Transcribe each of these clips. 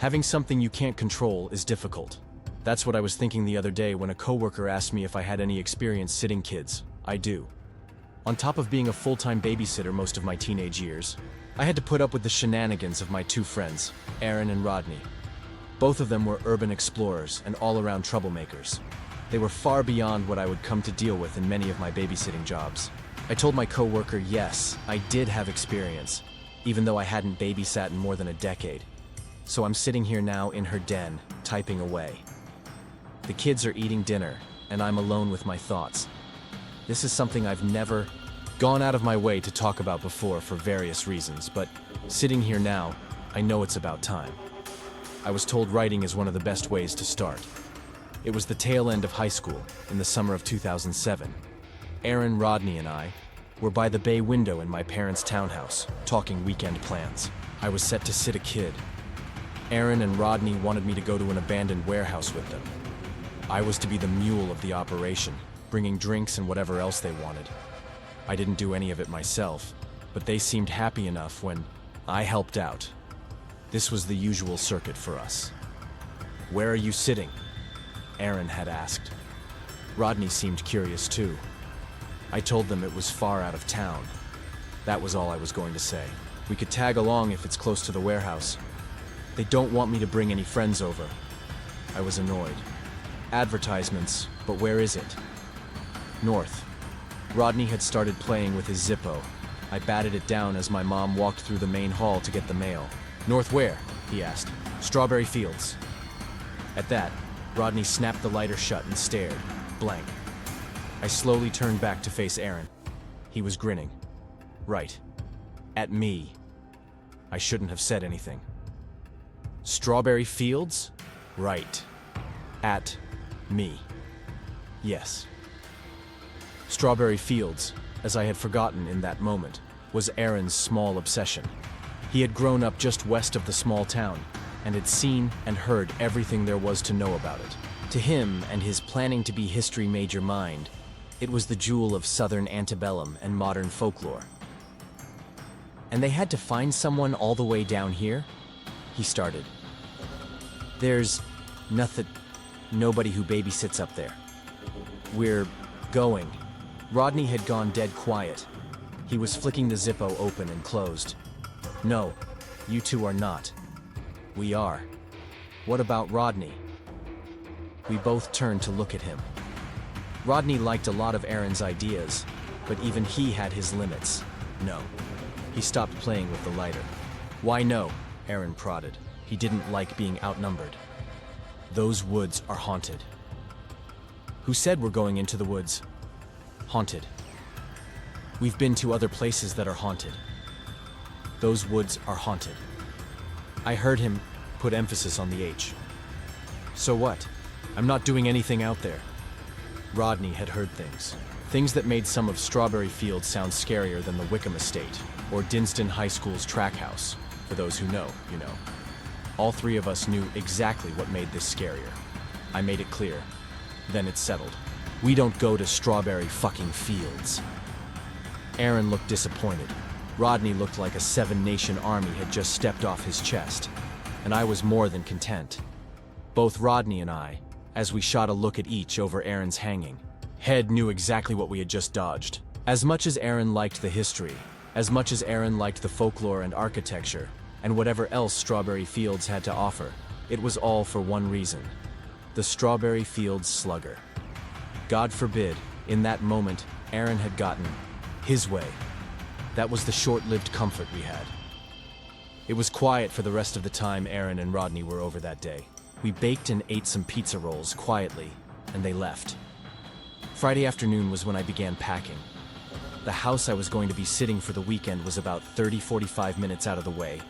Having something you can't control is difficult. That's what I was thinking the other day when a coworker asked me if I had any experience sitting kids. I do. On top of being a full-time babysitter most of my teenage years, I had to put up with the shenanigans of my two friends, Aaron and Rodney. Both of them were urban explorers and all-around troublemakers. They were far beyond what I would come to deal with in many of my babysitting jobs. I told my coworker, yes, I did have experience, even though I hadn't babysat in more than a decade. So I'm sitting here now in her den, typing away. The kids are eating dinner, and I'm alone with my thoughts. This is something I've never gone out of my way to talk about before for various reasons, but sitting here now, I know it's about time. I was told writing is one of the best ways to start. It was the tail end of high school, in the summer of 2007. Aaron, Rodney, and I were by the bay window in my parents' townhouse, talking weekend plans. I was set to sit a kid. Aaron and Rodney wanted me to go to an abandoned warehouse with them. I was to be the mule of the operation, bringing drinks and whatever else they wanted. I didn't do any of it myself, but they seemed happy enough when I helped out. This was the usual circuit for us. "Where are you sitting?" Aaron had asked. Rodney seemed curious too. I told them it was far out of town. That was all I was going to say. We could tag along if it's close to the warehouse. They don't want me to bring any friends over. I was annoyed. Advertisements, but where is it? North. Rodney had started playing with his Zippo. I batted it down as my mom walked through the main hall to get the mail. "North where?" he asked. "Strawberry Fields." At that, Rodney snapped the lighter shut and stared, blank. I slowly turned back to face Aaron. He was grinning. Right. At me. I shouldn't have said anything. "Strawberry Fields?" Right. At me. Yes. Strawberry Fields, as I had forgotten in that moment, was Aaron's small obsession. He had grown up just west of the small town, and had seen and heard everything there was to know about it. To him and his planning-to-be history major mind, it was the jewel of southern antebellum and modern folklore. "And they had to find someone all the way down here?" he started. "There's nobody who babysits up there. We're going." Rodney had gone dead quiet. He was flicking the Zippo open and closed. "No, you two are not. We are." "What about Rodney?" We both turned to look at him. Rodney liked a lot of Aaron's ideas, but even he had his limits. No. He stopped playing with the lighter. "Why no?" Aaron prodded. He didn't like being outnumbered. "Those woods are haunted." "Who said we're going into the woods?" "Haunted. We've been to other places that are haunted. Those woods are haunted." I heard him put emphasis on the H. "So what? I'm not doing anything out there." Rodney had heard things. Things that made some of Strawberry Fields sound scarier than the Wickham Estate, or Dinston High School's track house. For those who know, you know. All three of us knew exactly what made this scarier. I made it clear. Then it settled. "We don't go to Strawberry fucking Fields." Aaron looked disappointed. Rodney looked like a seven-nation army had just stepped off his chest. And I was more than content. Both Rodney and I, as we shot a look at each over Aaron's hanging, head knew exactly what we had just dodged. As much as Aaron liked the history, as much as Aaron liked the folklore and architecture, and whatever else Strawberry Fields had to offer, it was all for one reason: the Strawberry Fields Slugger. God forbid, in that moment, Aaron had gotten his way. That was the short-lived comfort we had. It was quiet for the rest of the time Aaron and Rodney were over that day. We baked and ate some pizza rolls quietly, and they left. Friday afternoon was when I began packing. The house I was going to be sitting for the weekend was about 30-45 minutes out of the way,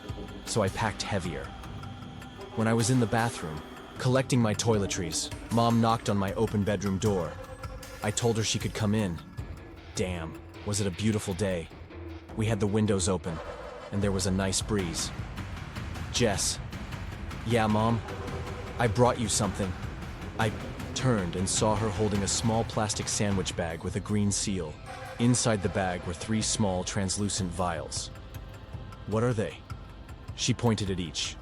so I packed heavier. When I was in the bathroom, collecting my toiletries, Mom knocked on my open bedroom door. I told her she could come in. Damn, was it a beautiful day. We had the windows open, and there was a nice breeze. "Jess." "Yeah, Mom? I brought you something." I turned and saw her holding a small plastic sandwich bag with a green seal. Inside the bag were 3 small, translucent vials. "What are they?" She pointed at each.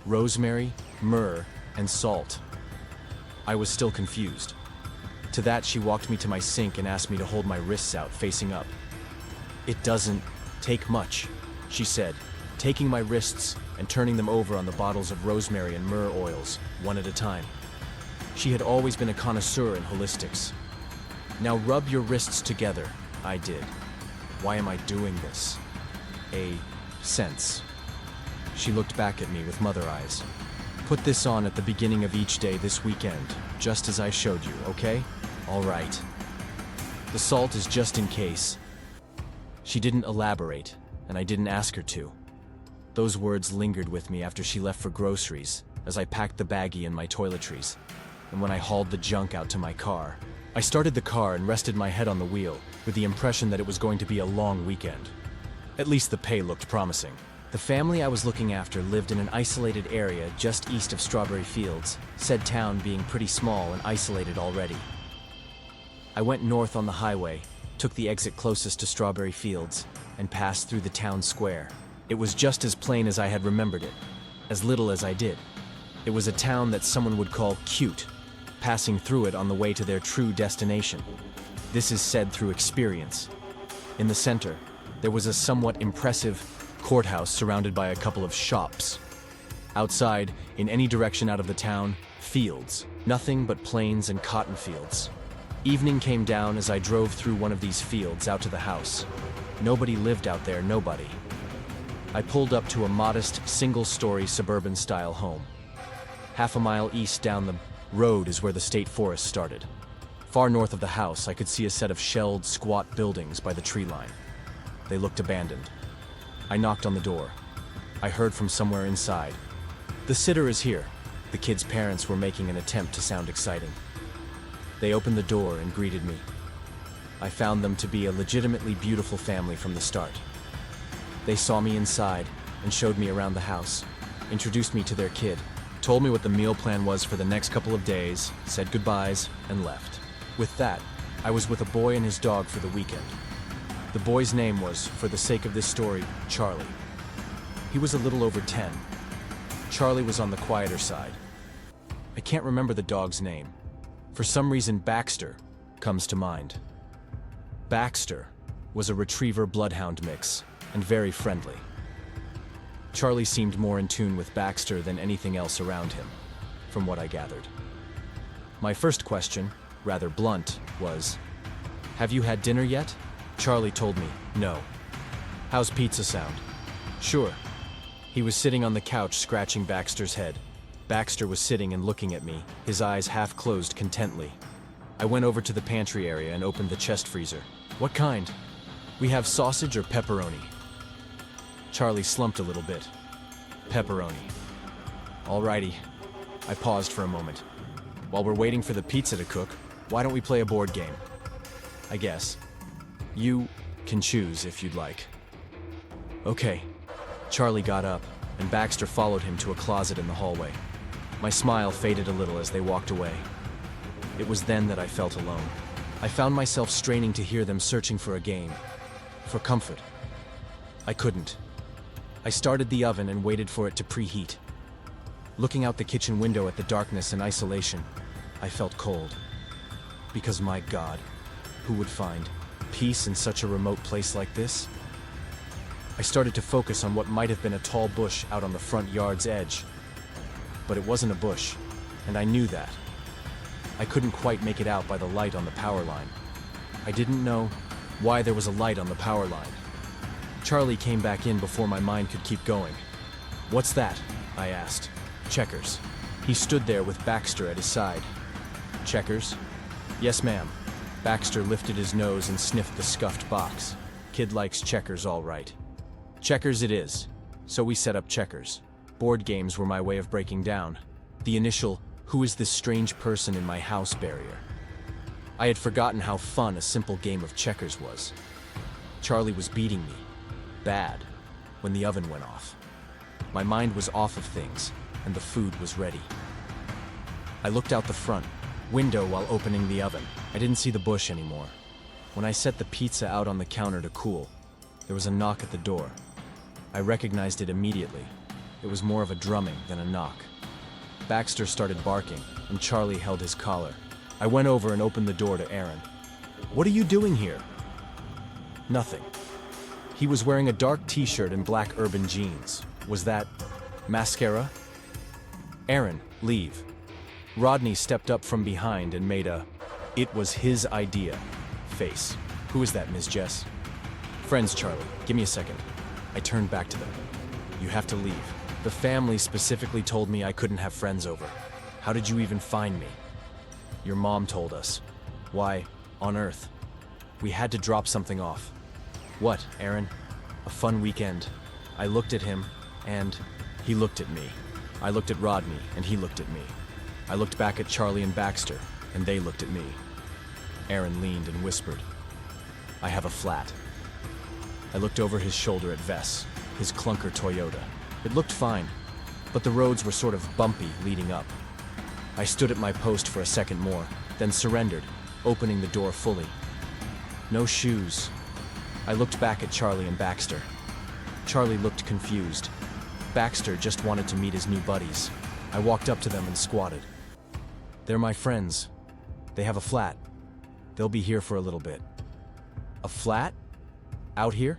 "Rosemary, myrrh, and salt. I was still confused. To that, she walked me to my sink and asked me to hold my wrists out, facing up. "It doesn't take much," she said, taking my wrists and turning them over on the bottles of rosemary and myrrh oils, one at a time. She had always been a connoisseur in holistics. "Now rub your wrists together," I did. Why am I doing this? A sense. She looked back at me with mother eyes. "Put this on at the beginning of each day this weekend, just as I showed you, okay? All right. The salt is just in case." She didn't elaborate, and I didn't ask her to. Those words lingered with me after she left for groceries, as I packed the baggie and my toiletries, and when I hauled the junk out to my car. I started the car and rested my head on the wheel, with the impression that it was going to be a long weekend. At least the pay looked promising. The family I was looking after lived in an isolated area just east of Strawberry Fields, said town being pretty small and isolated already. I went north on the highway, took the exit closest to Strawberry Fields, and passed through the town square. It was just as plain as I had remembered it, as little as I did. It was a town that someone would call cute, passing through it on the way to their true destination. This is said through experience. In the center, there was a somewhat impressive courthouse surrounded by a couple of shops. Outside, in any direction out of the town, fields, nothing but plains and cotton fields. Evening came down as I drove through one of these fields out to the house. Nobody lived out there, nobody. I pulled up to a modest, single-story suburban-style home. Half a mile east down the road is where the state forest started. Far north of the house, I could see a set of shelled, squat buildings by the tree line. They looked abandoned. I knocked on the door. I heard from somewhere inside. "The sitter is here." The kids' parents were making an attempt to sound exciting. They opened the door and greeted me. I found them to be a legitimately beautiful family from the start. They saw me inside and showed me around the house, introduced me to their kid, told me what the meal plan was for the next couple of days, said goodbyes, and left. With that, I was with a boy and his dog for the weekend. The boy's name was, for the sake of this story, Charlie. He was a little over 10. Charlie was on the quieter side. I can't remember the dog's name. For some reason, Baxter comes to mind. Baxter was a retriever bloodhound mix, and very friendly. Charlie seemed more in tune with Baxter than anything else around him, from what I gathered. My first question, rather blunt, was, "Have you had dinner yet?" Charlie told me, "No." "How's pizza sound?" "Sure." He was sitting on the couch scratching Baxter's head. Baxter was sitting and looking at me, his eyes half closed contently. I went over to the pantry area and opened the chest freezer. "What kind? We have sausage or pepperoni?" Charlie slumped a little bit. "Pepperoni." "Alrighty." I paused for a moment. "While we're waiting for the pizza to cook, why don't we play a board game?" "I guess. You can choose if you'd like." "Okay." Charlie got up, and Baxter followed him to a closet in the hallway. My smile faded a little as they walked away. It was then that I felt alone. I found myself straining to hear them searching for a game, for comfort. I couldn't. I started the oven and waited for it to preheat. Looking out the kitchen window at the darkness and isolation, I felt cold. Because my God, who would find peace in such a remote place like this? I started to focus on what might have been a tall bush out on the front yard's edge. But it wasn't a bush, and I knew that. I couldn't quite make it out by the light on the power line. I didn't know why there was a light on the power line. Charlie came back in before my mind could keep going. "What's that?" I asked. "Checkers." He stood there with Baxter at his side. "Checkers?" "Yes, ma'am." Baxter lifted his nose and sniffed the scuffed box. "Kid likes checkers, all right." "Checkers it is." So we set up checkers. Board games were my way of breaking down. The initial, "Who is this strange person in my house?" barrier. I had forgotten how fun a simple game of checkers was. Charlie was beating me. Bad. When the oven went off. My mind was off of things, and the food was ready. I looked out the front window while opening the oven. I didn't see the bush anymore. When I set the pizza out on the counter to cool, there was a knock at the door. I recognized it immediately. It was more of a drumming than a knock. Baxter started barking, and Charlie held his collar. I went over and opened the door to Aaron. "What are you doing here?" "Nothing." He was wearing a dark t-shirt and black urban jeans. Was that mascara? "Aaron, leave." Rodney stepped up from behind and made a "it was his idea" face. "Who is that, Ms. Jess?" "Friends, Charlie. Give me a second." I turned back to them. "You have to leave. The family specifically told me I couldn't have friends over. How did you even find me?" "Your mom told us." "Why on earth?" "We had to drop something off." "What, Aaron?" "A fun weekend." I looked at him, and he looked at me. I looked at Rodney, and he looked at me. I looked back at Charlie and Baxter, and they looked at me. Aaron leaned and whispered, "I have a flat." I looked over his shoulder at Vess, his clunker Toyota. It looked fine, but the roads were sort of bumpy leading up. I stood at my post for a second more, then surrendered, opening the door fully. No shoes. I looked back at Charlie and Baxter. Charlie looked confused. Baxter just wanted to meet his new buddies. I walked up to them and squatted. "They're my friends. They have a flat. They'll be here for a little bit." "A flat? Out here?"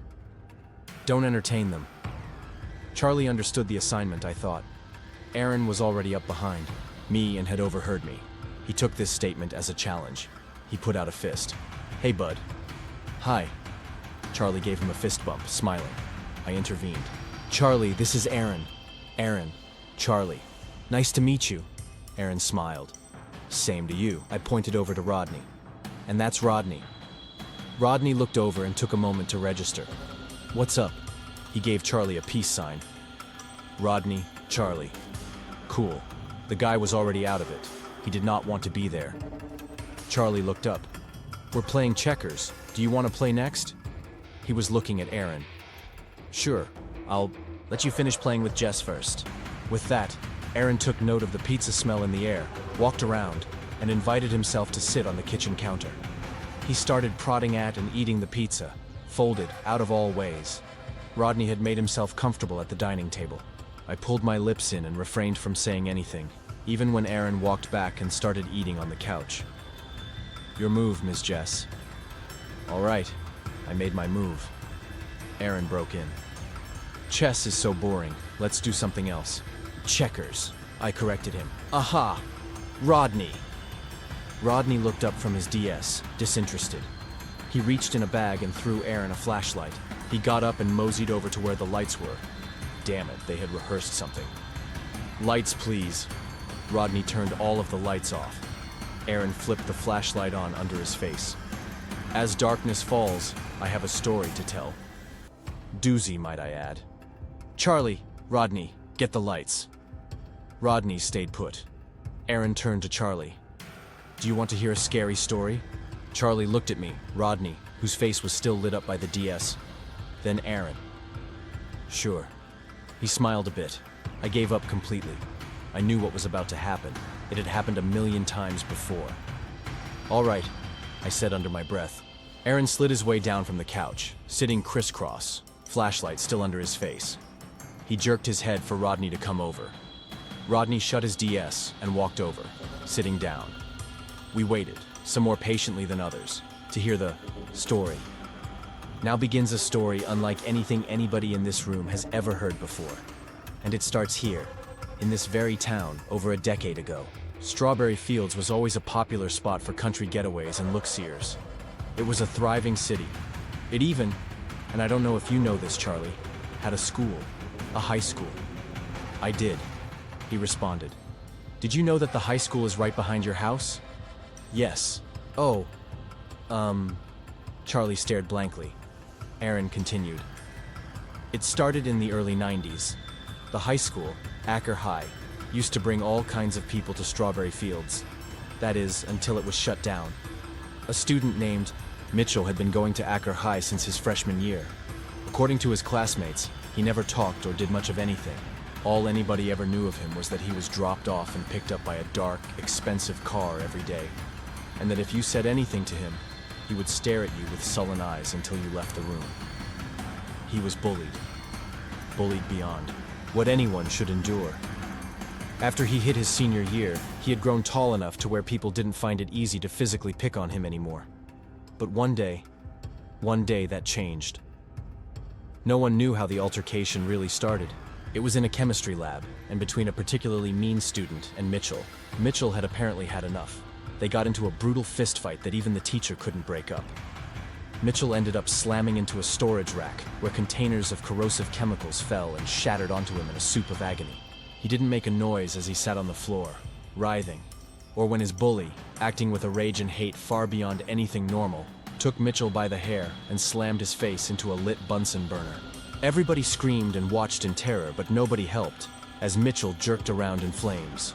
"Don't entertain them." Charlie understood the assignment, I thought. Aaron was already up behind me and had overheard me. He took this statement as a challenge. He put out a fist. "Hey, bud." "Hi." Charlie gave him a fist bump, smiling. I intervened. "Charlie, this is Aaron." "Aaron." "Charlie. Nice to meet you." Aaron smiled. "Same to you." I pointed over to Rodney. "And that's Rodney." Rodney looked over and took a moment to register. "What's up?" He gave Charlie a peace sign. Rodney, Charlie. Cool. The guy was already out of it. He did not want to be there. Charlie looked up. "We're playing checkers. Do you want to play next?" He was looking at Aaron. "Sure. I'll let you finish playing with Jess first." With that, Aaron took note of the pizza smell in the air, walked around, and invited himself to sit on the kitchen counter. He started prodding at and eating the pizza, folded out of all ways. Rodney had made himself comfortable at the dining table. I pulled my lips in and refrained from saying anything, even when Aaron walked back and started eating on the couch. "Your move, Ms. Jess." "All right." I made my move. Aaron broke in. "Chess is so boring. Let's do something else." "Checkers," I corrected him. "Aha! Rodney." Rodney looked up from his DS, disinterested. He reached in a bag and threw Aaron a flashlight. He got up and moseyed over to where the lights were. Damn it, they had rehearsed something. "Lights, please." Rodney turned all of the lights off. Aaron flipped the flashlight on under his face. "As darkness falls, I have a story to tell." Doozy, might I add. "Charlie, Rodney, get the lights." Rodney stayed put. Aaron turned to Charlie. "Do you want to hear a scary story?" Charlie looked at me, Rodney, whose face was still lit up by the DS. Then Aaron. "Sure." He smiled a bit. I gave up completely. I knew what was about to happen. It had happened a million times before. "All right," I said under my breath. Aaron slid his way down from the couch, sitting crisscross, flashlight still under his face. He jerked his head for Rodney to come over. Rodney shut his DS and walked over, sitting down. We waited, some more patiently than others, to hear the story. Now begins a story unlike anything anybody in this room has ever heard before. And it starts here, in this very town, over a decade ago. Strawberry Fields was always a popular spot for country getaways and look-seers. It was a thriving city. It even, and I don't know if you know this, Charlie, had a school, a high school. "I did," he responded. "Did you know that the high school is right behind your house?" "Yes." "Oh, Charlie stared blankly. Aaron continued. "It started in the early 90s. The high school, Acker High, used to bring all kinds of people to Strawberry Fields. That is, until it was shut down. A student named Mitchell had been going to Acker High since his freshman year. According to his classmates, he never talked or did much of anything. All anybody ever knew of him was that he was dropped off and picked up by a dark, expensive car every day, and that if you said anything to him, he would stare at you with sullen eyes until you left the room. He was bullied. Bullied beyond what anyone should endure. After he hit his senior year, he had grown tall enough to where people didn't find it easy to physically pick on him anymore. But one day that changed. No one knew how the altercation really started. It was in a chemistry lab, and between a particularly mean student and Mitchell. Mitchell had apparently had enough. They got into a brutal fistfight that even the teacher couldn't break up. Mitchell ended up slamming into a storage rack where containers of corrosive chemicals fell and shattered onto him in a soup of agony. He didn't make a noise as he sat on the floor, writhing, or when his bully, acting with a rage and hate far beyond anything normal, took Mitchell by the hair and slammed his face into a lit Bunsen burner. Everybody screamed and watched in terror, but nobody helped, as Mitchell jerked around in flames.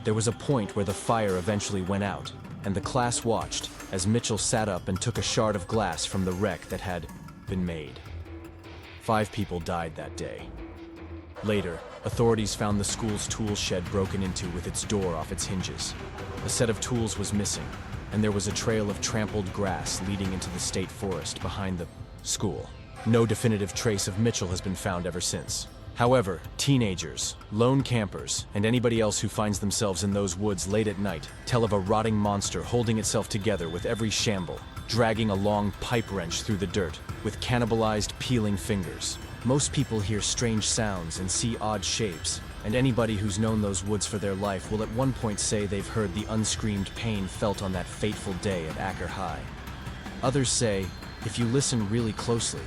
There was a point where the fire eventually went out, and the class watched as Mitchell sat up and took a shard of glass from the wreck that had been made. 5 people died that day. Later, authorities found the school's tool shed broken into with its door off its hinges. A set of tools was missing, and there was a trail of trampled grass leading into the state forest behind the school. No definitive trace of Mitchell has been found ever since. However, teenagers, lone campers, and anybody else who finds themselves in those woods late at night tell of a rotting monster holding itself together with every shamble, dragging a long pipe wrench through the dirt, with cannibalized, peeling fingers. Most people hear strange sounds and see odd shapes, and anybody who's known those woods for their life will at one point say they've heard the unscreamed pain felt on that fateful day at Acker High. Others say, if you listen really closely,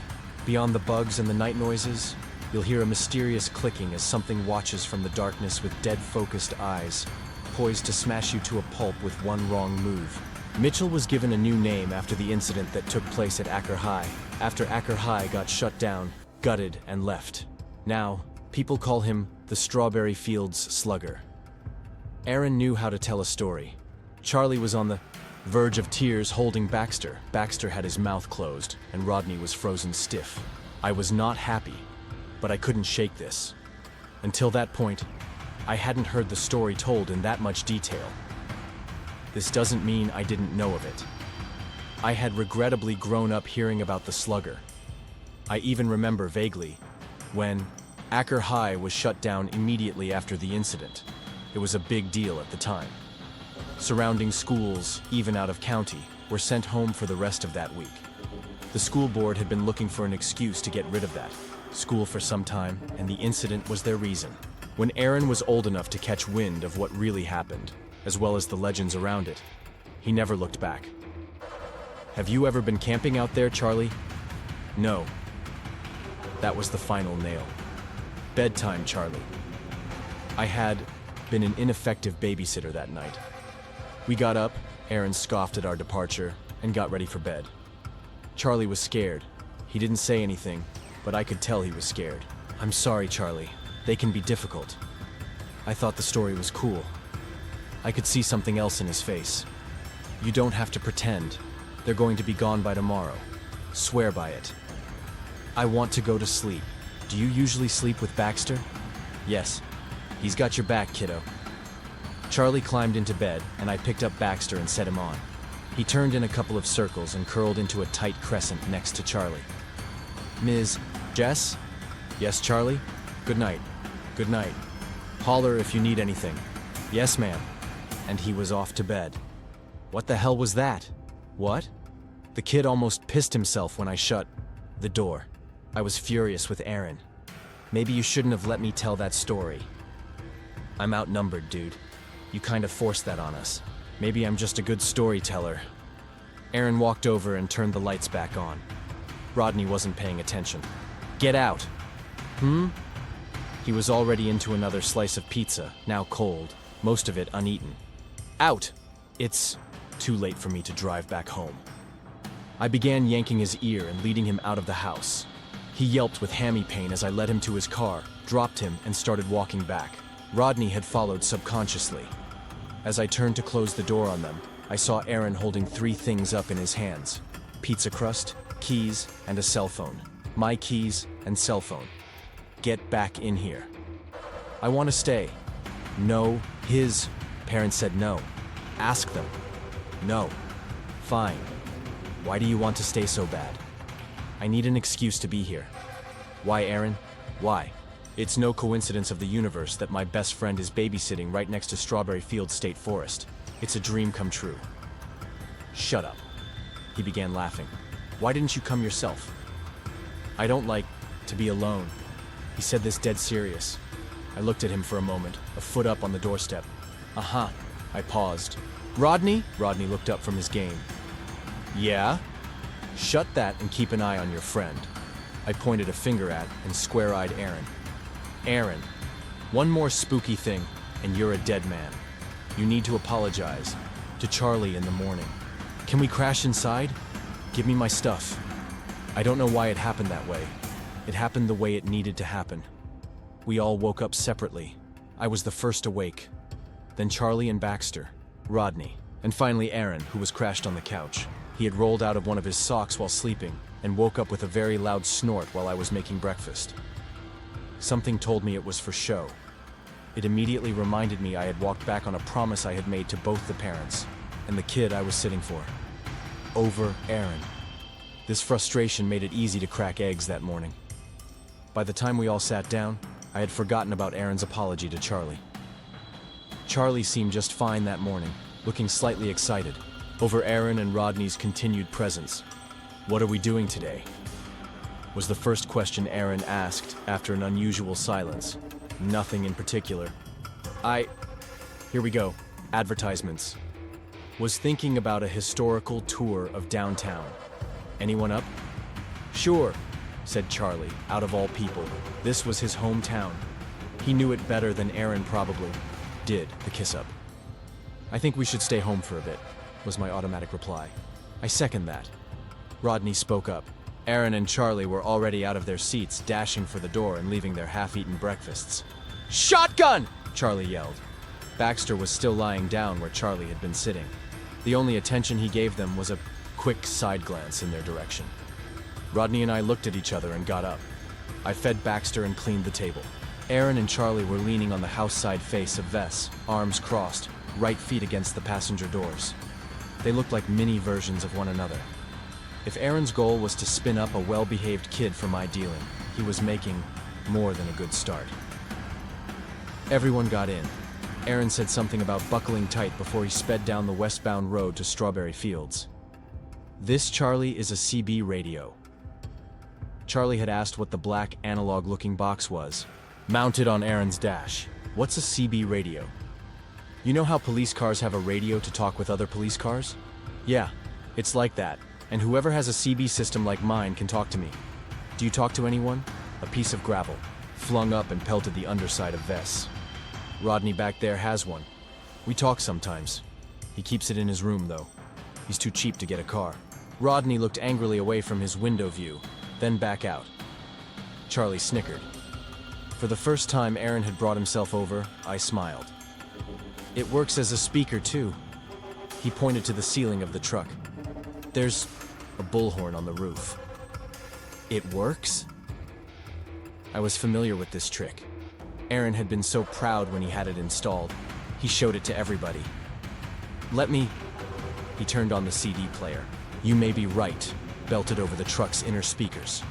beyond the bugs and the night noises, you'll hear a mysterious clicking as something watches from the darkness with dead-focused eyes, poised to smash you to a pulp with one wrong move. Mitchell was given a new name after the incident that took place at Acker High, after Acker High got shut down, gutted, and left. Now, people call him the Strawberry Fields Slugger. Aaron knew how to tell a story. Charlie was on the verge of tears holding Baxter. Baxter had his mouth closed, and Rodney was frozen stiff. I was not happy, but I couldn't shake this. Until that point, I hadn't heard the story told in that much detail. This doesn't mean I didn't know of it. I had regrettably grown up hearing about the Slugger. I even remember vaguely when Acker High was shut down immediately after the incident. It was a big deal at the time. Surrounding schools, even out of county, were sent home for the rest of that week. The school board had been looking for an excuse to get rid of that school for some time, and the incident was their reason. When Aaron was old enough to catch wind of what really happened, as well as the legends around it, he never looked back. Have you ever been camping out there, Charlie? No. That was the final nail. Bedtime, Charlie. I had been an ineffective babysitter that night. We got up, Aaron scoffed at our departure, and got ready for bed. Charlie was scared. He didn't say anything, but I could tell he was scared. I'm sorry, Charlie. They can be difficult. I thought the story was cool. I could see something else in his face. You don't have to pretend. They're going to be gone by tomorrow. Swear by it. I want to go to sleep. Do you usually sleep with Baxter? Yes. He's got your back, kiddo. Charlie climbed into bed, and I picked up Baxter and set him on. He turned in a couple of circles and curled into a tight crescent next to Charlie. Ms. Jess? Yes, Charlie? Good night. Good night. Holler if you need anything. Yes, ma'am. And he was off to bed. What the hell was that? What? The kid almost pissed himself when I shut the door. I was furious with Aaron. Maybe you shouldn't have let me tell that story. I'm outnumbered, dude. You kind of forced that on us. Maybe I'm just a good storyteller. Aaron walked over and turned the lights back on. Rodney wasn't paying attention. Get out. He was already into another slice of pizza, now cold, most of it uneaten. Out! It's too late for me to drive back home. I began yanking his ear and leading him out of the house. He yelped with hammy pain as I led him to his car, dropped him, and started walking back. Rodney had followed subconsciously. As I turned to close the door on them, I saw Aaron holding 3 things up in his hands: pizza crust, keys, and a cell phone. My keys and cell phone. Get back in here. I want to stay. No. His parents said no. Ask them. No. Fine. Why do you want to stay so bad? I need an excuse to be here. Why, Aaron? Why? It's no coincidence of the universe that my best friend is babysitting right next to Strawberry Fields State Forest. It's a dream come true. Shut up. He began laughing. Why didn't you come yourself? I don't like to be alone. He said this dead serious. I looked at him for a moment, a foot up on the doorstep. Uh-huh. I paused. Rodney? Rodney looked up from his game. Yeah? Shut that and keep an eye on your friend. I pointed a finger at and square-eyed Aaron. Aaron, one more spooky thing, and you're a dead man. You need to apologize to Charlie in the morning. Can we crash inside? Give me my stuff. I don't know why it happened that way. It happened the way it needed to happen. We all woke up separately. I was the first awake. Then Charlie and Baxter, Rodney, and finally Aaron, who was crashed on the couch. He had rolled out of one of his socks while sleeping and woke up with a very loud snort while I was making breakfast. Something told me it was for show. It immediately reminded me I had walked back on a promise I had made to both the parents and the kid I was sitting for. Over Aaron. This frustration made it easy to crack eggs that morning. By the time we all sat down, I had forgotten about Aaron's apology to Charlie. Charlie seemed just fine that morning, looking slightly excited over Aaron and Rodney's continued presence. What are we doing today? Was the first question Aaron asked after an unusual silence. Nothing in particular. Here we go. Advertisements. Was thinking about a historical tour of downtown. Anyone up? Sure, said Charlie, out of all people. This was his hometown. He knew it better than Aaron probably did, the kiss-up. I think we should stay home for a bit, was my automatic reply. I second that. Rodney spoke up. Aaron and Charlie were already out of their seats, dashing for the door and leaving their half-eaten breakfasts. Shotgun! Charlie yelled. Baxter was still lying down where Charlie had been sitting. The only attention he gave them was a quick side glance in their direction. Rodney and I looked at each other and got up. I fed Baxter and cleaned the table. Aaron and Charlie were leaning on the house side face of Vess, arms crossed, right feet against the passenger doors. They looked like mini versions of one another. If Aaron's goal was to spin up a well-behaved kid for my dealing, he was making more than a good start. Everyone got in. Aaron said something about buckling tight before he sped down the westbound road to Strawberry Fields. This, Charlie, is a CB radio. Charlie had asked what the black analog-looking box was, mounted on Aaron's dash. What's a CB radio? You know how police cars have a radio to talk with other police cars? Yeah, it's like that, and whoever has a CB system like mine can talk to me. Do you talk to anyone? A piece of gravel, flung up and pelted the underside of Vess. Rodney back there has one. We talk sometimes. He keeps it in his room, though. He's too cheap to get a car. Rodney looked angrily away from his window view, then back out. Charlie snickered. For the first time Aaron had brought himself over, I smiled. It works as a speaker, too. He pointed to the ceiling of the truck. There's a bullhorn on the roof. It works? I was familiar with this trick. Aaron had been so proud when he had it installed. He showed it to everybody. Let me... He turned on the CD player. You May Be Right, belted over the truck's inner speakers.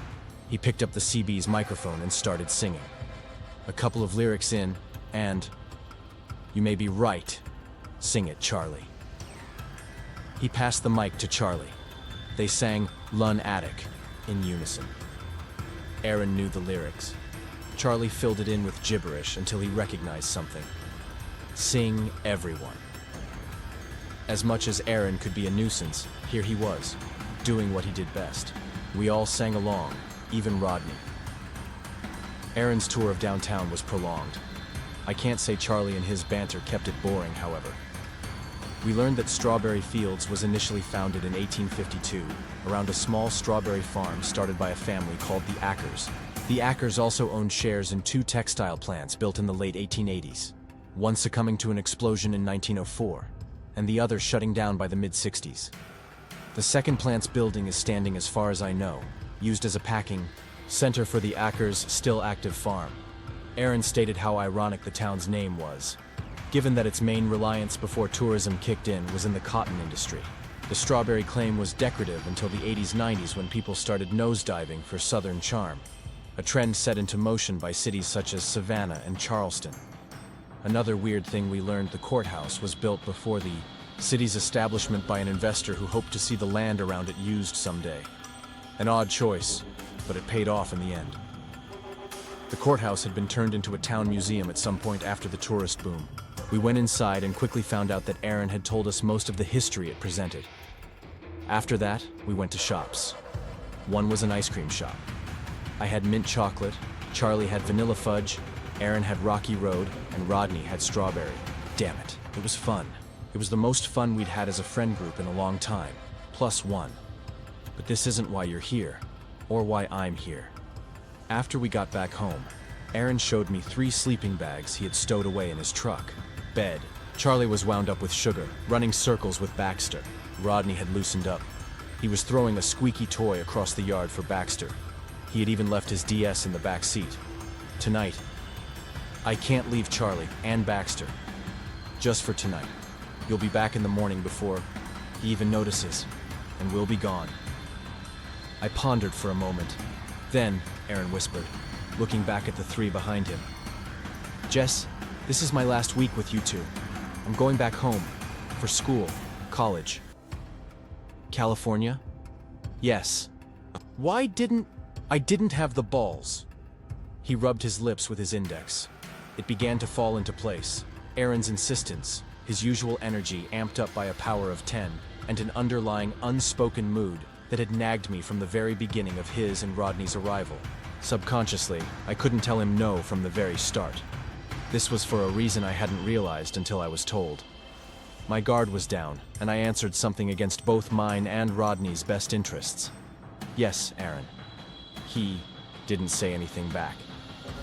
He picked up the CB's microphone and started singing. A couple of lyrics in, and... You may be right. Sing it, Charlie. He passed the mic to Charlie. They sang Lun Attic in unison. Aaron knew the lyrics. Charlie filled it in with gibberish until he recognized something. Sing everyone. As much as Aaron could be a nuisance, here he was, doing what he did best. We all sang along, even Rodney. Aaron's tour of downtown was prolonged. I can't say Charlie and his banter kept it boring, however. We learned that Strawberry Fields was initially founded in 1852 around a small strawberry farm started by a family called the Ackers. The Ackers also owned shares in 2 textile plants built in the late 1880s, one succumbing to an explosion in 1904, and the other shutting down by the mid-60s. The second plant's building is standing as far as I know, used as a packing center for the Ackers' still active farm. Aaron stated how ironic the town's name was, given that its main reliance before tourism kicked in was in the cotton industry. The strawberry claim was decorative until the 80s-90s when people started nosediving for southern charm. a trend set into motion by cities such as Savannah and Charleston. Another weird thing we learned: the courthouse was built before the city's establishment by an investor who hoped to see the land around it used someday. An odd choice, but it paid off in the end. The courthouse had been turned into a town museum at some point after the tourist boom. We went inside and quickly found out that Aaron had told us most of the history it presented. After that, we went to shops. One was an ice cream shop. I had mint chocolate, Charlie had vanilla fudge, Aaron had Rocky Road, and Rodney had strawberry. Damn it, it was fun. It was the most fun we'd had as a friend group in a long time, +1. But this isn't why you're here, or why I'm here. After we got back home, Aaron showed me 3 sleeping bags he had stowed away in his truck. Bed. Charlie was wound up with sugar, running circles with Baxter. Rodney had loosened up. He was throwing a squeaky toy across the yard for Baxter. He had even left his DS in the back seat. Tonight, I can't leave Charlie and Baxter. Just for tonight. You'll be back in the morning before he even notices, and we'll be gone. I pondered for a moment. Then, Aaron whispered, looking back at the 3 behind him. Jess, this is my last week with you 2. I'm going back home. For school. College. California? Yes. Why didn't I have the balls? He rubbed his lips with his index. It began to fall into place. Aaron's insistence, his usual energy amped up by a power of 10, and an underlying unspoken mood that had nagged me from the very beginning of his and Rodney's arrival. Subconsciously, I couldn't tell him no from the very start. This was for a reason I hadn't realized until I was told. My guard was down, and I answered something against both mine and Rodney's best interests. Yes, Aaron. He didn't say anything back.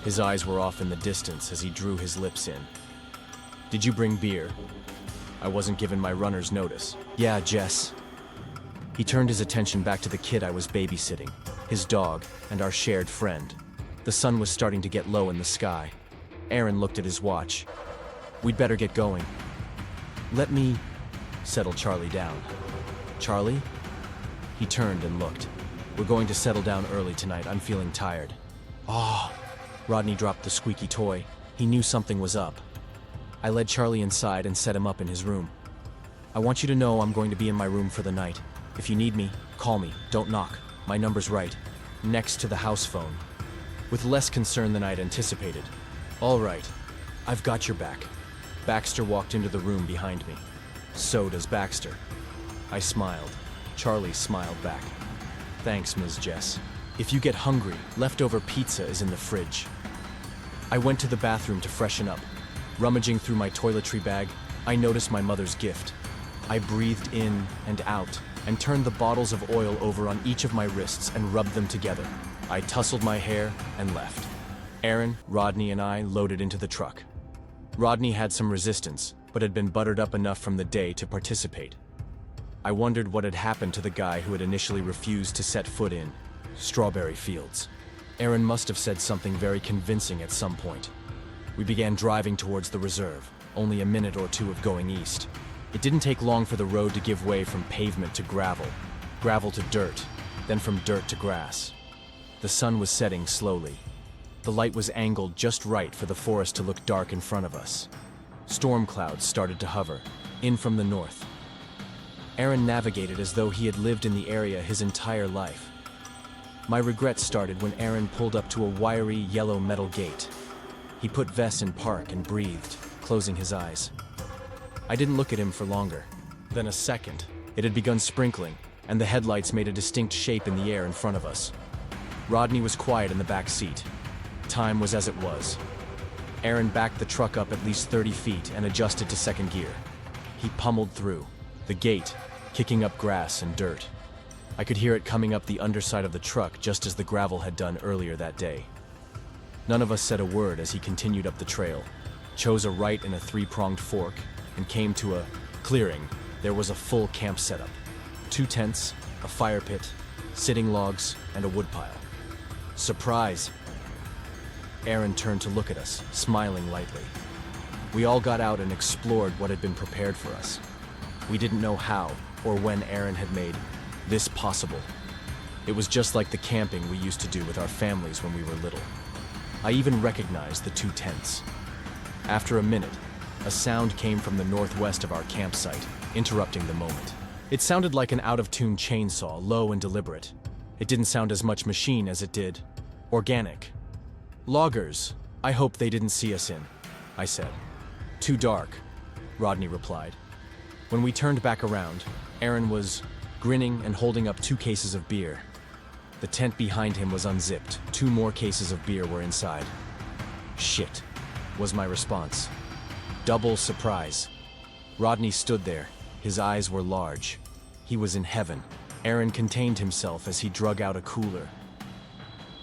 His eyes were off in the distance as he drew his lips in. Did you bring beer? I wasn't given my runner's notice. Yeah, Jess. He turned his attention back to the kid I was babysitting, his dog, and our shared friend. The sun was starting to get low in the sky. Aaron looked at his watch. We'd better get going. Let me settle Charlie down. Charlie? He turned and looked. We're going to settle down early tonight. I'm feeling tired. Oh. Rodney dropped the squeaky toy. He knew something was up. I led Charlie inside and set him up in his room. I want you to know I'm going to be in my room for the night. If you need me, call me. Don't knock. My number's right. Next to the house phone. With less concern than I'd anticipated. All right. I've got your back. Baxter walked into the room behind me. So does Baxter. I smiled. Charlie smiled back. Thanks, Ms. Jess. If you get hungry, leftover pizza is in the fridge. I went to the bathroom to freshen up. Rummaging through my toiletry bag, I noticed my mother's gift. I breathed in and out, and turned the bottles of oil over on each of my wrists and rubbed them together. I tousled my hair and left. Aaron, Rodney, and I loaded into the truck. Rodney had some resistance, but had been buttered up enough from the day to participate. I wondered what had happened to the guy who had initially refused to set foot in Strawberry Fields. Aaron must have said something very convincing at some point. We began driving towards the reserve, only a minute or 2 of going east. It didn't take long for the road to give way from pavement to gravel, gravel to dirt, then from dirt to grass. The sun was setting slowly. The light was angled just right for the forest to look dark in front of us. Storm clouds started to hover, in from the north. Aaron navigated as though he had lived in the area his entire life. My regrets started when Aaron pulled up to a wiry yellow metal gate. He put Vess in park and breathed, closing his eyes. I didn't look at him for longer. Then a second. It had begun sprinkling, and the headlights made a distinct shape in the air in front of us. Rodney was quiet in the back seat. Time was as it was. Aaron backed the truck up at least 30 feet and adjusted to second gear. He pummeled through, the gate, kicking up grass and dirt. I could hear it coming up the underside of the truck just as the gravel had done earlier that day. None of us said a word as he continued up the trail, chose a right in a 3-pronged fork, and came to a clearing. There was a full camp setup. 2 tents, a fire pit, sitting logs, and a woodpile. Surprise! Aaron turned to look at us, smiling lightly. We all got out and explored what had been prepared for us. We didn't know how or when Aaron had made this possible. It was just like the camping we used to do with our families when we were little. I even recognized the two tents. After a minute, a sound came from the northwest of our campsite, interrupting the moment. It sounded like an out-of-tune chainsaw, low and deliberate. It didn't sound as much machine as it did organic. "Loggers, I hope they didn't see us in," I said. "Too dark," Rodney replied. When we turned back around, Aaron was grinning and holding up 2 cases of beer. The tent behind him was unzipped. 2 more cases of beer were inside. "Shit," was my response. Double surprise. Rodney stood there. His eyes were large. He was in heaven. Aaron contained himself as he drug out a cooler.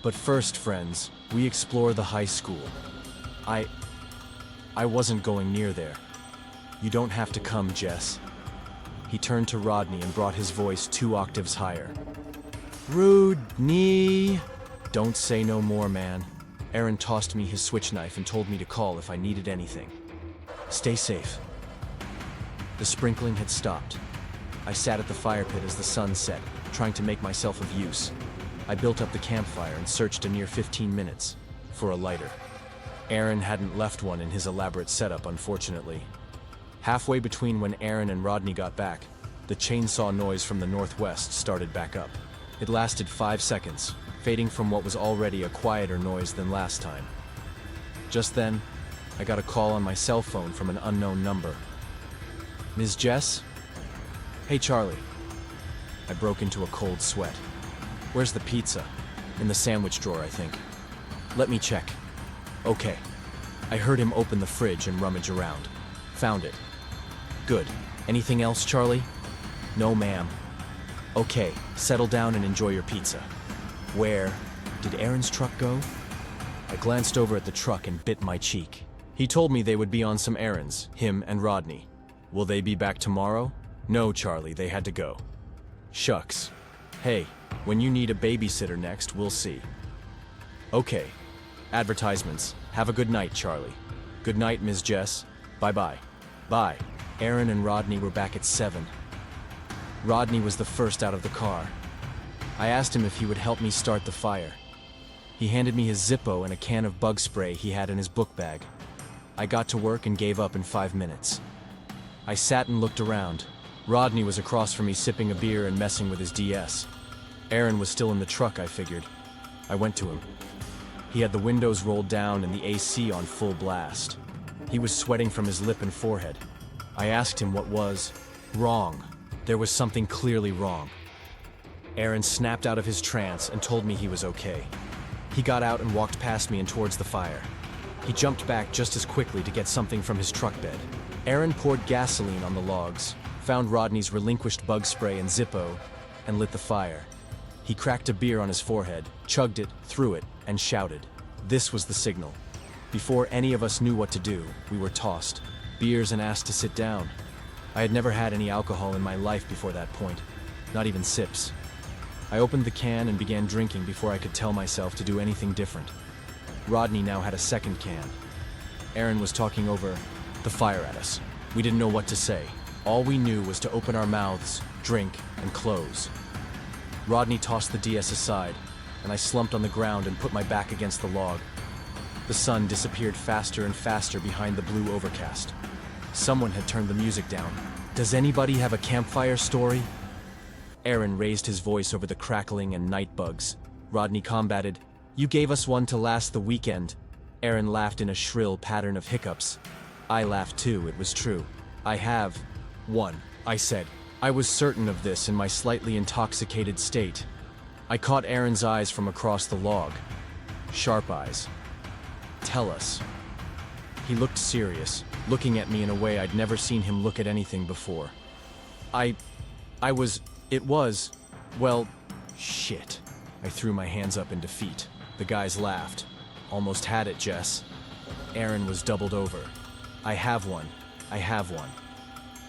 "But first, friends, we explore the high school. I wasn't going near there. You don't have to come, Jess." He turned to Rodney and brought his voice 2 octaves higher. "Rude-knee. Don't say no more, man." Aaron tossed me his switch knife and told me to call if I needed anything. "Stay safe." The sprinkling had stopped. I sat at the fire pit as the sun set, trying to make myself of use. I built up the campfire and searched a near 15 minutes for a lighter. Aaron hadn't left one in his elaborate setup, unfortunately. Halfway between when Aaron and Rodney got back, the chainsaw noise from the northwest started back up. It lasted 5 seconds, fading from what was already a quieter noise than last time. Just then, I got a call on my cell phone from an unknown number. "Ms. Jess?" "Hey, Charlie." I broke into a cold sweat. "Where's the pizza?" "In the sandwich drawer, I think." "Let me check." "Okay." I heard him open the fridge and rummage around. "Found it." "Good. Anything else, Charlie?" "No, ma'am." "Okay, settle down and enjoy your pizza." "Where did Aaron's truck go?" I glanced over at the truck and bit my cheek. He told me they would be on some errands, him and Rodney. "Will they be back tomorrow?" "No, Charlie, they had to go." "Shucks. Hey, when you need a babysitter next, we'll see." "Okay. Advertisements. Have a good night, Charlie." "Good night, Ms. Jess. Bye-bye." "Bye." Aaron and Rodney were back at 7. Rodney was the first out of the car. I asked him if he would help me start the fire. He handed me his Zippo and a can of bug spray he had in his book bag. I got to work and gave up in 5 minutes. I sat and looked around. Rodney was across from me sipping a beer and messing with his DS. Aaron was still in the truck, I figured. I went to him. He had the windows rolled down and the AC on full blast. He was sweating from his lip and forehead. I asked him what was wrong. There was something clearly wrong. Aaron snapped out of his trance and told me he was okay. He got out and walked past me and towards the fire. He jumped back just as quickly to get something from his truck bed. Aaron poured gasoline on the logs, found Rodney's relinquished bug spray and Zippo, and lit the fire. He cracked a beer on his forehead, chugged it, threw it, and shouted. This was the signal. Before any of us knew what to do, we were tossed, beers, and asked to sit down. I had never had any alcohol in my life before that point, not even sips. I opened the can and began drinking before I could tell myself to do anything different. Rodney now had a second can. Aaron was talking over the fire at us. We didn't know what to say. All we knew was to open our mouths, drink, and close. Rodney tossed the DS aside, and I slumped on the ground and put my back against the log. The sun disappeared faster and faster behind the blue overcast. Someone had turned the music down. "Does anybody have a campfire story?" Aaron raised his voice over the crackling and night bugs. Rodney combated, "You gave us one to last the weekend." Aaron laughed in a shrill pattern of hiccups. I laughed too, it was true. "I have one," I said. I was certain of this in my slightly intoxicated state. I caught Aaron's eyes from across the log. Sharp eyes. "Tell us." He looked serious, looking at me in a way I'd never seen him look at anything before. It was, well, shit. I threw my hands up in defeat. The guys laughed. "Almost had it, Jess." Aaron was doubled over. I have one.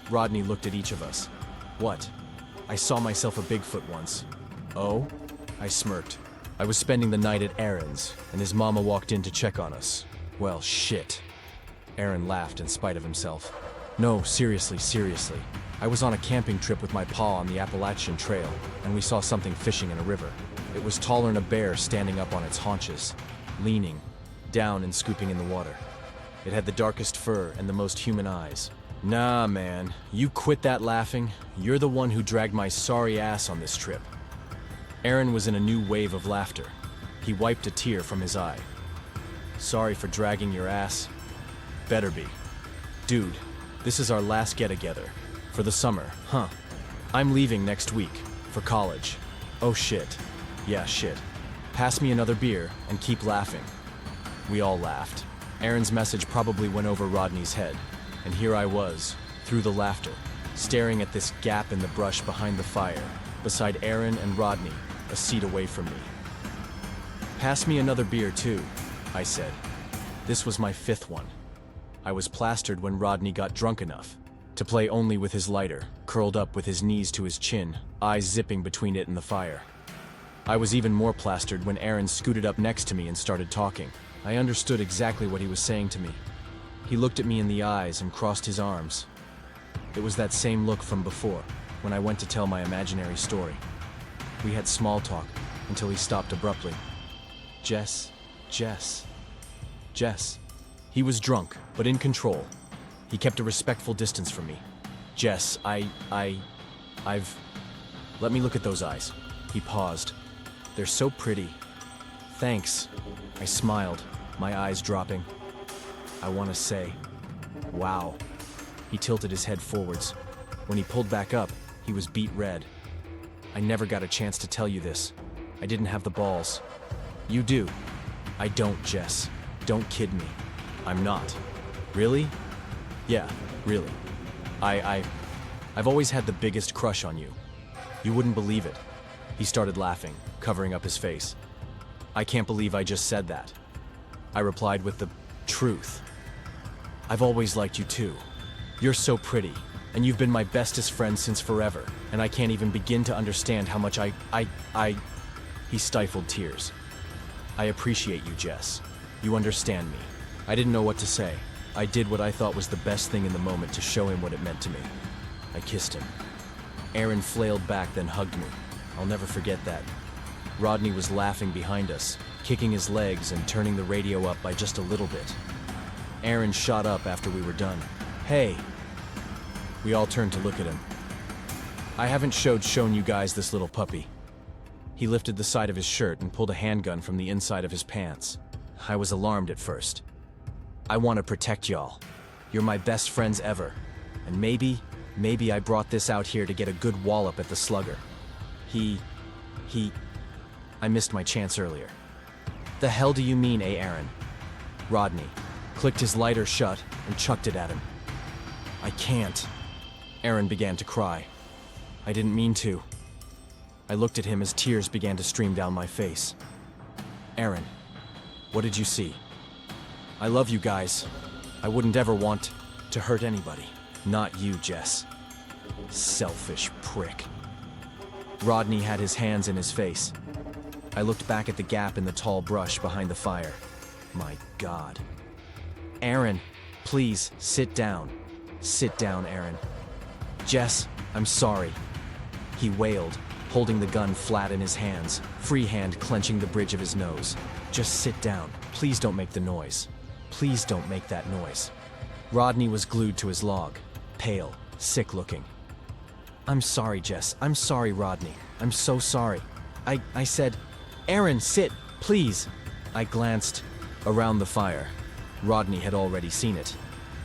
Rodney looked at each of us. "What?" "I saw myself a Bigfoot once." "Oh?" I smirked. "I was spending the night at Aaron's, and his mama walked in to check on us." "Well, shit." Aaron laughed in spite of himself. "No, seriously. I was on a camping trip with my pa on the Appalachian Trail, and we saw something fishing in a river. It was taller than a bear standing up on its haunches, leaning down and scooping in the water. It had the darkest fur and the most human eyes. Nah, man, you quit that laughing. You're the one who dragged my sorry ass on this trip. Aaron was in a new wave of laughter. He wiped a tear from his eye. Sorry for dragging your ass? Better be. Dude, this is our last get-together. For the summer, huh? I'm leaving next week. For college. Oh shit. Yeah, shit. Pass me another beer and keep laughing. We all laughed. Aaron's message probably went over Rodney's head. And here I was, through the laughter, staring at this gap in the brush behind the fire, beside Aaron and Rodney, a seat away from me. Pass me another beer too, I said. This was my 5th one. I was plastered when Rodney got drunk enough to play only with his lighter, curled up with his knees to his chin, eyes zipping between it and the fire. I was even more plastered when Aaron scooted up next to me and started talking. I understood exactly what he was saying to me. He looked at me in the eyes and crossed his arms. It was that same look from before, when I went to tell my imaginary story. We had small talk until he stopped abruptly. Jess. He was drunk, but in control. He kept a respectful distance from me. Jess, Let me look at those eyes. He paused. They're so pretty. Thanks. I smiled, my eyes dropping. I want to say, wow. He tilted his head forwards. When he pulled back up, he was beet red. I never got a chance to tell you this. I didn't have the balls. You do. I don't, Jess. Don't kid me. I'm not. Really? Yeah, really. I've always had the biggest crush on you. You wouldn't believe it. He started laughing, covering up his face. I can't believe I just said that. I replied with the truth. I've always liked you too. You're so pretty, and you've been my bestest friend since forever, and I can't even begin to understand how much He stifled tears. I appreciate you, Jess. You understand me. I didn't know what to say. I did what I thought was the best thing in the moment to show him what it meant to me. I kissed him. Aaron flailed back, then hugged me. I'll never forget that. Rodney was laughing behind us, kicking his legs and turning the radio up by just a little bit. Aaron shot up after we were done. Hey! We all turned to look at him. I haven't shown you guys this little puppy. He lifted the side of his shirt and pulled a handgun from the inside of his pants. I was alarmed at first. I want to protect y'all. You're my best friends ever. And maybe I brought this out here to get a good wallop at the slugger. I missed my chance earlier. The hell do you mean, Aaron? Rodney clicked his lighter shut and chucked it at him. I can't. Aaron began to cry. I didn't mean to. I looked at him as tears began to stream down my face. Aaron, what did you see? I love you guys. I wouldn't ever want to hurt anybody. Not you, Jess. Selfish prick. Rodney had his hands in his face. I looked back at the gap in the tall brush behind the fire. My God. Aaron, please, sit down. Sit down, Aaron. Jess, I'm sorry. He wailed, holding the gun flat in his hands, free hand clenching the bridge of his nose. Just sit down. Please don't make the noise. Please don't make that noise. Rodney was glued to his log, pale, sick-looking. I'm sorry, Jess. I'm sorry, Rodney. I'm so sorry. I said, Aaron, sit, please. I glanced around the fire. Rodney had already seen it.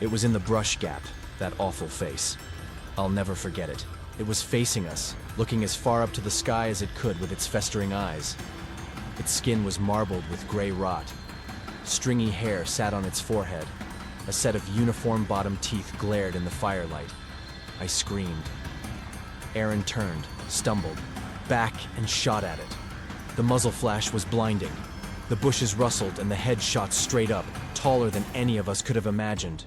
It was in the brush gap, that awful face. I'll never forget it. It was facing us, looking as far up to the sky as it could with its festering eyes. Its skin was marbled with gray rot. Stringy hair sat on its forehead. A set of uniform-bottom teeth glared in the firelight. I screamed. Aaron turned, stumbled, back and shot at it. The muzzle flash was blinding. The bushes rustled and the head shot straight up, taller than any of us could have imagined.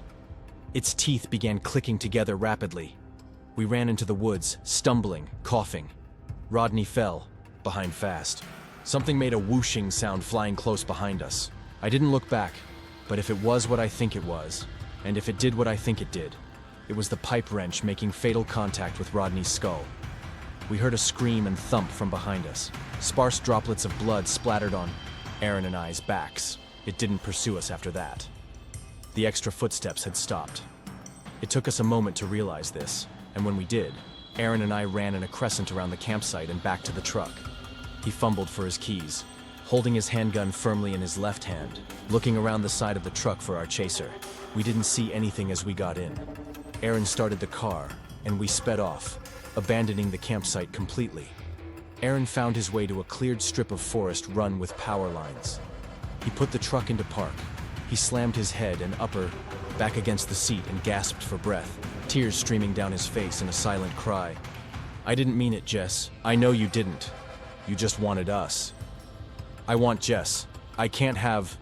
Its teeth began clicking together rapidly. We ran into the woods, stumbling, coughing. Rodney fell, behind fast. Something made a whooshing sound flying close behind us. I didn't look back, but if it was what I think it was, and if it did what I think it did, It was the pipe wrench making fatal contact with Rodney's skull. We heard a scream and thump from behind us. Sparse droplets of blood splattered on Aaron and I's backs. It didn't pursue us after that. The extra footsteps had stopped. It took us a moment to realize this, and when we did, Aaron and I ran in a crescent around the campsite and back to the truck. He fumbled for his keys, holding his handgun firmly in his left hand, looking around the side of the truck for our chaser. We didn't see anything as we got in. Aaron started the car, and we sped off, abandoning the campsite completely. Aaron found his way to a cleared strip of forest run with power lines. He put the truck into park. He slammed his head and upper back against the seat and gasped for breath, tears streaming down his face in a silent cry. "I didn't mean it, Jess. I know you didn't. You just wanted us. I want Jess. I can't have..."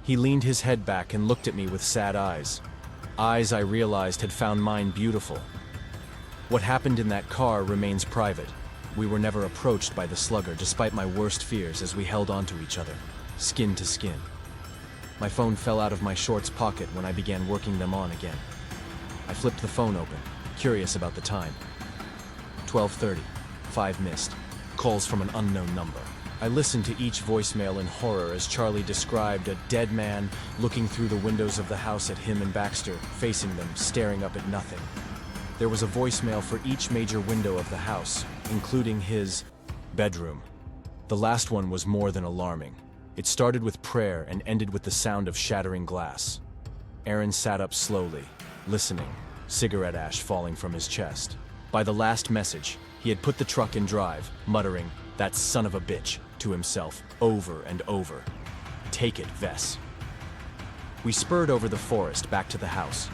He leaned his head back and looked at me with sad eyes. Eyes I realized had found mine beautiful. What happened in that car remains private. We were never approached by the Slugger despite my worst fears as we held onto each other, skin to skin. My phone fell out of my shorts pocket when I began working them on again. I flipped the phone open, curious about the time. 12:30, 5 missed, calls from an unknown number. I listened to each voicemail in horror as Charlie described a dead man looking through the windows of the house at him and Baxter, facing them, staring up at nothing. There was a voicemail for each major window of the house, including his bedroom. The last one was more than alarming. It started with prayer and ended with the sound of shattering glass. Aaron sat up slowly, listening, cigarette ash falling from his chest. By the last message, he had put the truck in drive, muttering, "That son of a bitch," to himself, over and over. "Take it, Vess." We spurred over the forest back to the house.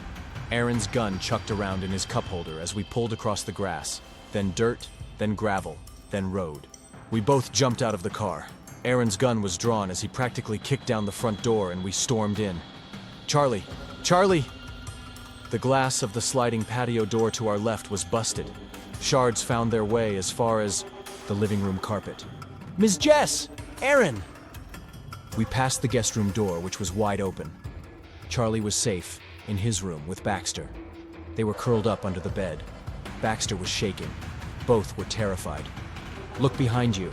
Aaron's gun chucked around in his cup holder as we pulled across the grass, then dirt, then gravel, then road. We both jumped out of the car. Aaron's gun was drawn as he practically kicked down the front door and we stormed in. "Charlie! Charlie!" The glass of the sliding patio door to our left was busted. Shards found their way as far as the living room carpet. "Miss Jess! Aaron!" We passed the guest room door, which was wide open. Charlie was safe, in his room with Baxter. They were curled up under the bed. Baxter was shaking. Both were terrified. "Look behind you,"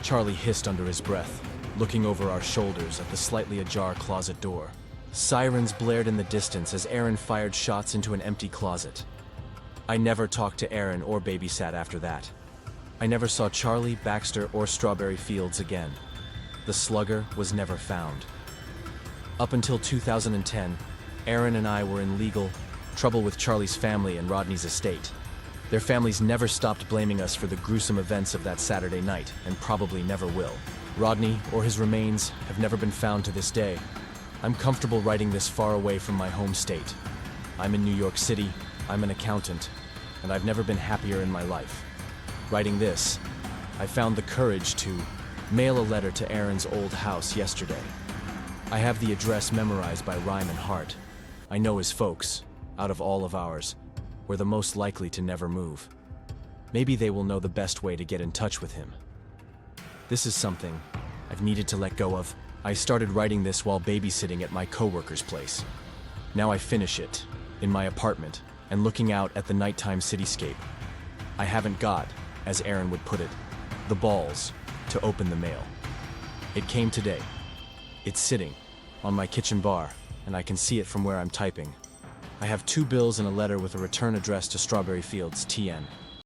Charlie hissed under his breath, looking over our shoulders at the slightly ajar closet door. Sirens blared in the distance as Aaron fired shots into an empty closet. I never talked to Aaron or babysat after that. I never saw Charlie, Baxter, or Strawberry Fields again. The Slugger was never found. Up until 2010, Aaron and I were in legal trouble with Charlie's family and Rodney's estate. Their families never stopped blaming us for the gruesome events of that Saturday night, and probably never will. Rodney or his remains have never been found to this day. I'm comfortable writing this far away from my home state. I'm in New York City, I'm an accountant, and I've never been happier in my life. Writing this, I found the courage to mail a letter to Aaron's old house yesterday. I have the address memorized by rhyme and heart. I know his folks, out of all of ours, were the most likely to never move. Maybe they will know the best way to get in touch with him. This is something I've needed to let go of. I started writing this while babysitting at my coworker's place. Now I finish it, in my apartment, and looking out at the nighttime cityscape. I haven't got, as Aaron would put it, the balls to open the mail. It came today. It's sitting on my kitchen bar, and I can see it from where I'm typing. I have 2 bills and a letter with a return address to Strawberry Fields, TN.